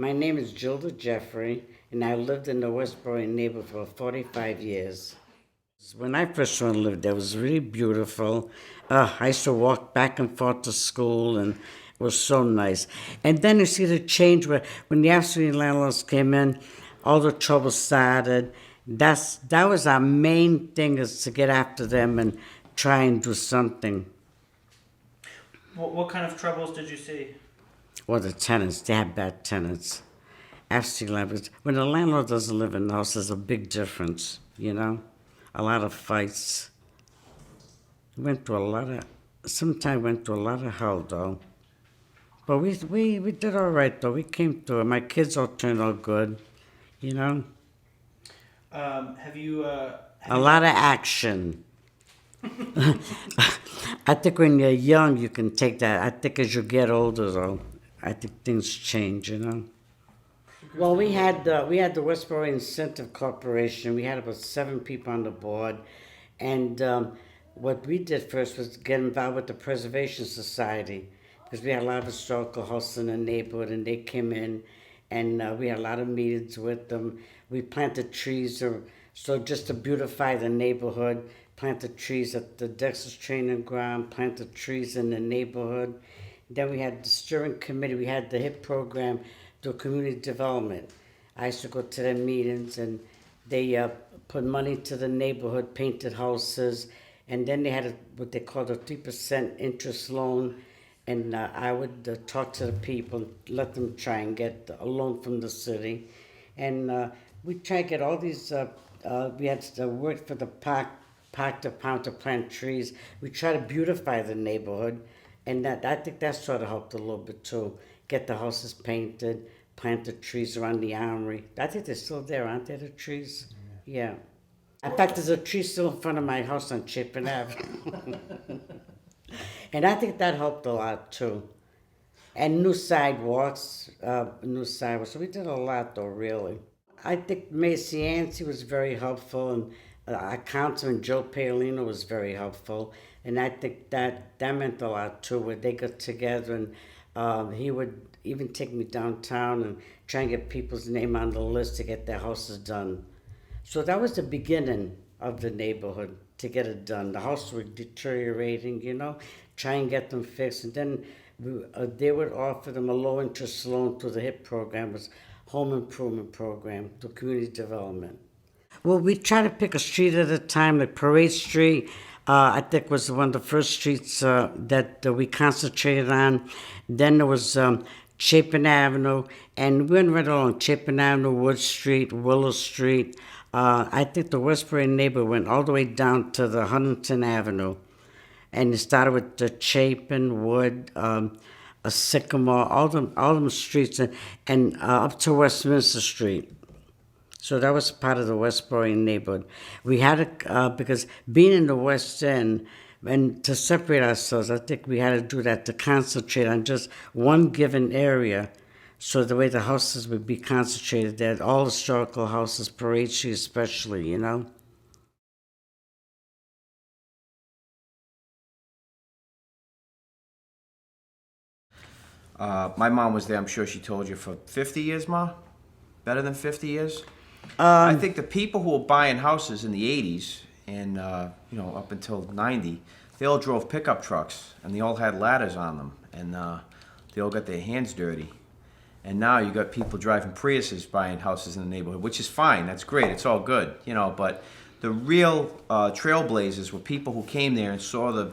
My name is Gilda Jeffrey, and I lived in the Westboro neighborhood for 45 years. When I first went to live there, it was really beautiful. I used to walk back and forth to school, and it was so nice. And then you see the change when the absentee landlords came in, all the trouble started. That was our main thing, is to get after them and try and do something. What kind of troubles did you see? Or the tenants, they have bad tenants. Absentee landlords. When the landlord doesn't live in the house, there's a big difference, you know? A lot of fights. Sometimes went through a lot of hell, though. But we did all right, though. We came through it. My kids all turned out good, you know? Have you? A lot of action. I think when you're young, you can take that. I think as you get older, though, I think things change, you know? Well, we had the Westboro Incentive Corporation. We had about 7 people on the board, and what we did first was get involved with the Preservation Society, because we had a lot of historical houses in the neighborhood, and they came in, and we had a lot of meetings with them. We planted trees, so just to beautify the neighborhood, planted trees at the Dexter's Training Ground, planted trees in the neighborhood. Then we had the steering committee. We had the HIP program, do community development. I used to go to their meetings, and they put money to the neighborhood, painted houses, and then they had what they called a 3% interest loan, and I would talk to the people, let them try and get a loan from the city, and we try to get all these. We had to work for the park department to plant trees. We try to beautify the neighborhood, and that I think that sort of helped a little bit too. Get the houses painted, plant the trees around the armory. I think they're still there, aren't they, the trees? Yeah. In fact, there's a tree still in front of my house on Chapin Ave. And I think that helped a lot too. And new sidewalks. So we did a lot though, really. I think Macy Yancey was very helpful, and our councilman Joe Paolino was very helpful. And I think that meant a lot too, where they got together, and he would even take me downtown and try and get people's name on the list to get their houses done. So that was the beginning of the neighborhood, to get it done. The houses were deteriorating, try and get them fixed. And then they would offer them a low interest loan through the HIP program, was home improvement program, to community development. Well, we try to pick a street at a time, like Parade Street. I think was one of the first streets that we concentrated on. Then there was Chapin Avenue, and we went right along Chapin Avenue, Wood Street, Willow Street. I think the Westbury neighborhood went all the way down to the Huntington Avenue, and it started with the Chapin, Wood, a Sycamore, all them streets, and up to Westminster Street. So that was part of the Westboro neighborhood. We had to, because being in the West End, and to separate ourselves, I think we had to do that, to concentrate on just one given area. So the way the houses would be concentrated there, all historical houses, Parade Street especially. My mom was there, I'm sure she told you, for 50 years, Ma? Better than 50 years? I think the people who were buying houses in the 80s and, up until 90, they all drove pickup trucks, and they all had ladders on them, and they all got their hands dirty. And now you got people driving Priuses buying houses in the neighborhood, which is fine, that's great, it's all good, but the real trailblazers were people who came there and saw the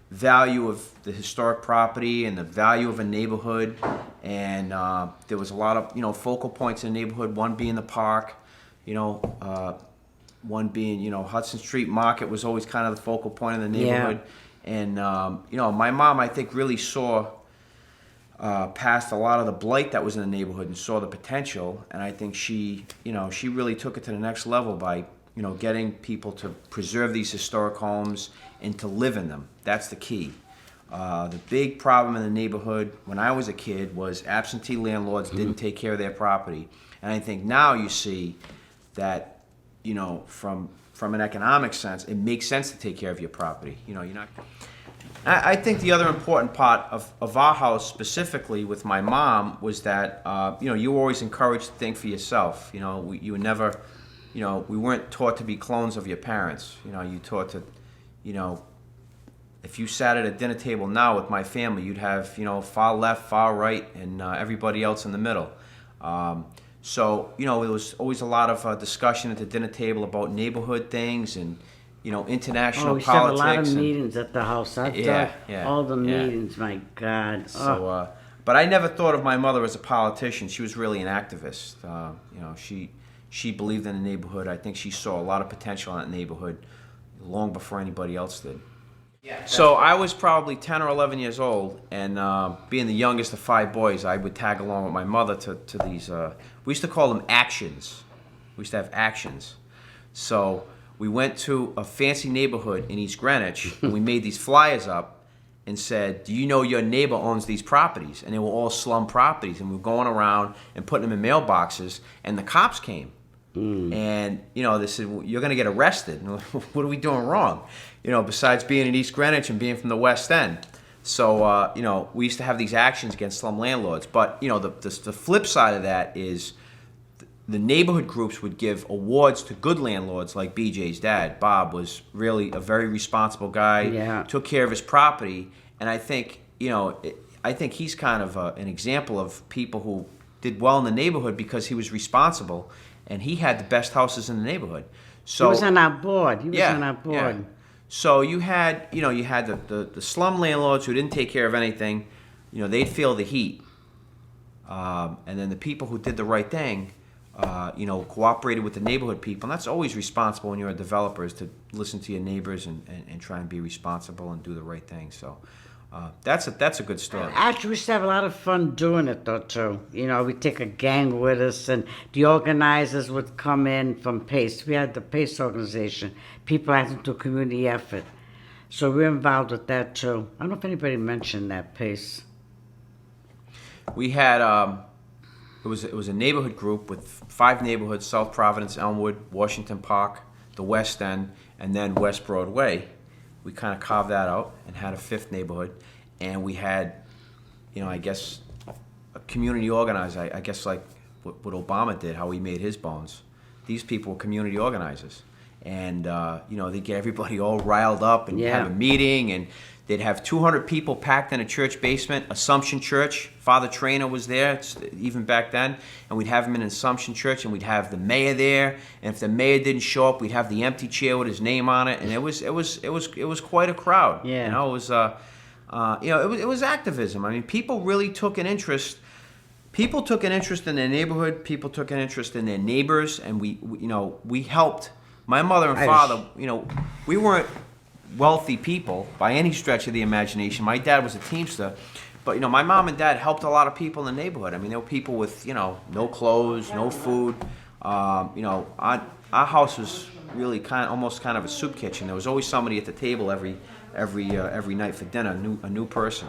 value of the historic property and the value of a neighborhood, and there was a lot of focal points in the neighborhood, one being the park, one being Hudson Street Market was always kind of the focal point of the neighborhood. And my mom, I think, really saw past a lot of the blight that was in the neighborhood and saw the potential, and I think she really took it to the next level by getting people to preserve these historic homes and to live in them. That's the key. The big problem in the neighborhood when I was a kid was absentee landlords didn't take care of their property. And I think now you see that, from an economic sense, it makes sense to take care of your property. You're not. I think the other important part of our house, specifically with my mom, was that you were always encouraged to think for yourself. You were never, we weren't taught to be clones of your parents. You taught to, if you sat at a dinner table now with my family, you'd have far left, far right, and everybody else in the middle. So there was always a lot of discussion at the dinner table about neighborhood things and international we used to have a politics. lot of and- meetings at the house. I've Yeah, done yeah, all the yeah. meetings, my God. So, but I never thought of my mother as a politician. She was really an activist. She believed in the neighborhood. I think she saw a lot of potential in that neighborhood long before anybody else did. Yeah. So I was probably 10 or 11 years old, and being the youngest of 5 boys, I would tag along with my mother to these. We used to call them actions. We used to have actions. So we went to a fancy neighborhood in East Greenwich, and we made these flyers up and said, "Do you know your neighbor owns these properties?" And they were all slum properties, and we were going around and putting them in mailboxes, and the cops came. And they said, well, "You're going to get arrested." And what are we doing wrong? Besides being in East Greenwich and being from the West End. So we used to have these actions against slum landlords. But the flip side of that is the neighborhood groups would give awards to good landlords, like BJ's dad. Bob was really a very responsible guy. Yeah. Took care of his property, and I think he's kind of an example of people who did well in the neighborhood because he was responsible. And he had the best houses in the neighborhood. So he was on our board. He was on our board. Yeah. So you had the slum landlords who didn't take care of anything. They'd feel the heat. And then the people who did the right thing, cooperated with the neighborhood people. And that's always responsible when you're a developer, is to listen to your neighbors and try and be responsible and do the right thing. So that's a good story. Actually, we used to have a lot of fun doing it, though, too. We'd take a gang with us, and the organizers would come in from PACE. We had the PACE organization, People Acting to Community Effort. So we're involved with that, too. I don't know if anybody mentioned that, PACE. We had it was a neighborhood group with 5 neighborhoods: South Providence, Elmwood, Washington Park, the West End, and then West Broadway. We kind of carved that out and had a 5th neighborhood, and we had, I guess, a community organizer. I guess like what Obama did, how he made his bones. These people were community organizers, and they'd get everybody all riled up and have a meeting, and they'd have 200 people packed in a church basement, Assumption Church. Father Trainer was there, even back then, and we'd have him in Assumption Church, and we'd have the mayor there. And if the mayor didn't show up, we'd have the empty chair with his name on it, and it was quite a crowd. Yeah. It was activism. I mean, people really took an interest. People took an interest in their neighborhood. People took an interest in their neighbors, and we helped. My mother and father, we weren't wealthy people by any stretch of the imagination. My dad was a Teamster, but my mom and dad helped a lot of people in the neighborhood. I mean, there were people with no clothes, no food. Our house was really almost kind of a soup kitchen. There was always somebody at the table every night for dinner, a new person.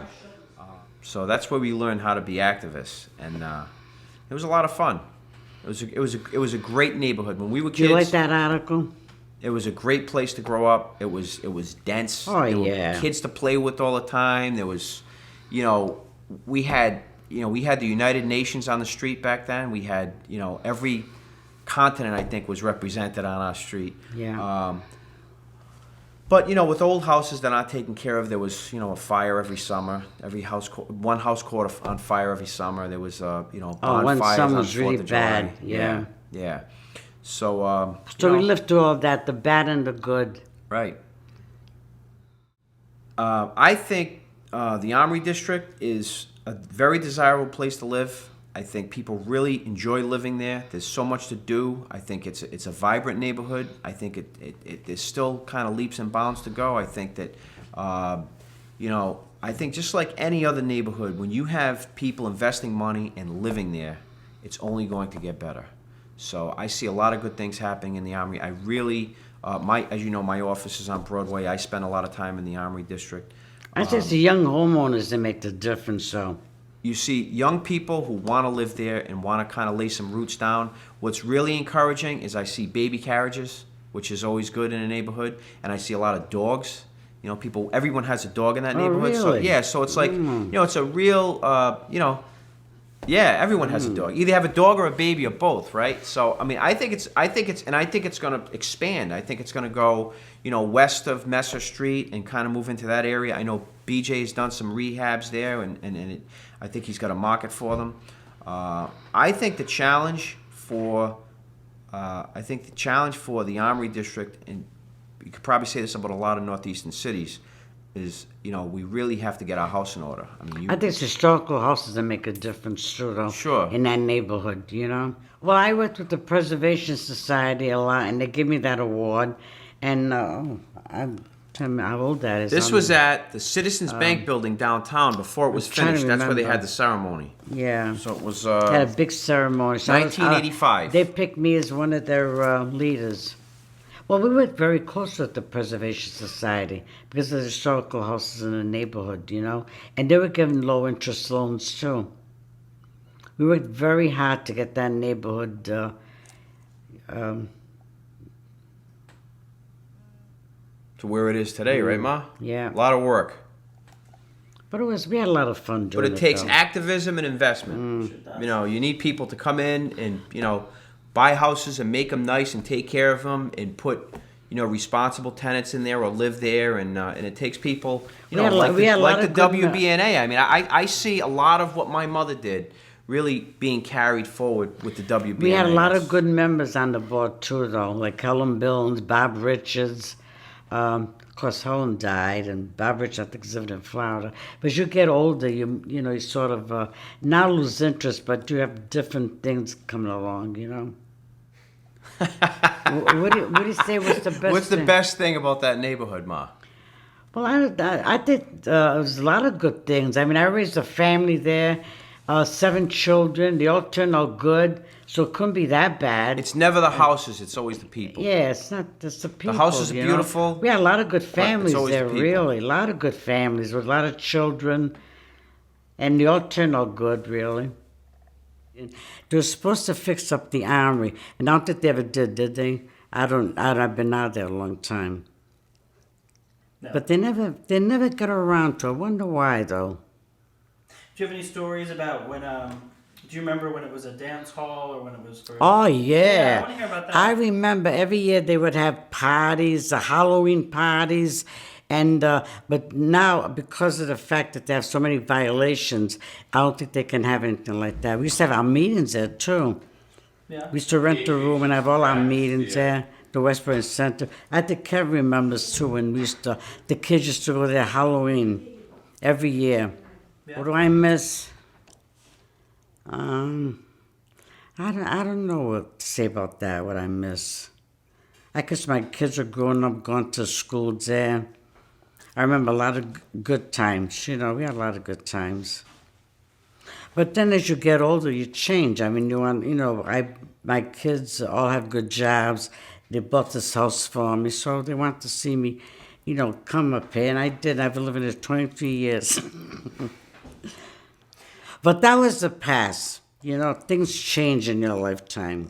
So that's where we learned how to be activists, and it was a lot of fun. It was a great neighborhood when we were kids. Do you like that article? It was a great place to grow up. It was dense. Oh, there yeah. were kids to play with all the time. There was, we had the United Nations on the street back then. We had, every continent, I think, was represented on our street. Yeah. But with old houses that are not taken care of, there was a fire every summer. One house caught on fire every summer. There was bonfires one summer on was really 4th of July. bad. Yeah. Yeah. So So we lived through all that, the bad and the good. right. I think the Armory District is a very desirable place to live. I think people really enjoy living there. There's so much to do. I think it's a vibrant neighborhood. I think there's still kind of leaps and bounds to go. I think that, I think just like any other neighborhood, when you have people investing money and living there, it's only going to get better. So I see a lot of good things happening in the Armory. I really, as you know, my office is on Broadway. I spend a lot of time in the Armory District. I think it's the young homeowners that make the difference, so. You see young people who want to live there and want to kind of lay some roots down. What's really encouraging is I see baby carriages, which is always good in a neighborhood, and I see a lot of dogs. You know, people, everyone has a dog in that neighborhood. So really? yeah, so it's like, you know, it's a real, you know, yeah, everyone has a dog. Either have a dog or a baby or both, right? So I mean, I think it's going to expand. I think it's going to go, you know, west of Messer Street and kind of move into that area. I know BJ's done some rehabs there, and I think he's got a market for them. I think the challenge for the Armory District, and you could probably say this about a lot of northeastern cities, is, you know, we really have to get our house in order. I mean, I think it's historical houses that make a difference too, though. Sure. In that neighborhood, you know. Well, I worked with the Preservation Society a lot, and they give me that award. And tell me how old that is. This was at the Citizens Bank building downtown before it was I'm trying to finished. That's where they had remember. the ceremony. Yeah. So it was They had a big ceremony. So 1985. They picked me as one of their leaders. Well, we worked very close with the Preservation Society because of the historical houses in the neighborhood, you know. And they were giving low-interest loans, too. We worked very hard to get that neighborhood to where it is today, right, Ma? yeah. A lot of work. But we had a lot of fun doing But it. it takes though. activism and investment. You know, you need people to come in and, you know, buy houses and make them nice and take care of them and put, you know, responsible tenants in there or live there, and it takes people, you know, like the WBNA. I mean, I see a lot of what my mother did really being carried forward with the WBNA. We had a lot of good members on the board too, though, like Helen Billings, Bob Richards. Of course, Helen died, and Bob Richards, I think, is living in Florida. But as you get older, you know, you sort of not lose interest, but you have different things coming along, you know. What do you say was the best What's the thing? best thing about that neighborhood, Ma? Well, I think there's a lot of good things. I mean, I raised a family there, 7 children. They all turned out good, so it couldn't be that bad. It's never the houses, it's always the people. Yeah, it's not just the people. houses are you know. beautiful, We had a lot of good it's families always there, the people. really. A lot of good families with a lot of children, and they all turned out good, really. They were supposed to fix up the Armory, and I don't think they ever did they? I've been out there a long time. No. But they never got around to it. I wonder why, though. Do you have any stories about when? Do you remember when it was a dance hall or when it was for? Oh, Yeah, I yeah. want to hear about that. I remember every year they would have parties, the Halloween parties, and but now, because of the fact that they have so many violations, I don't think they can have anything like that. We used to have our meetings there, too. Yeah. We used to rent the room and have all our meetings there, the Westbury Center. I think Kev remembers, too, when the kids used to go there Halloween every year. Yeah. What do I miss? I don't know what to say about that, what I miss. I guess my kids are growing up, going to schools there. I remember a lot of good times. You know, we had a lot of good times. But then as you get older, you change. I mean, my kids all have good jobs. They bought this house for me, so they want to see me, you know, come up here. And I did. I've been living here 23 years. But that was the past. You know, things change in your lifetime.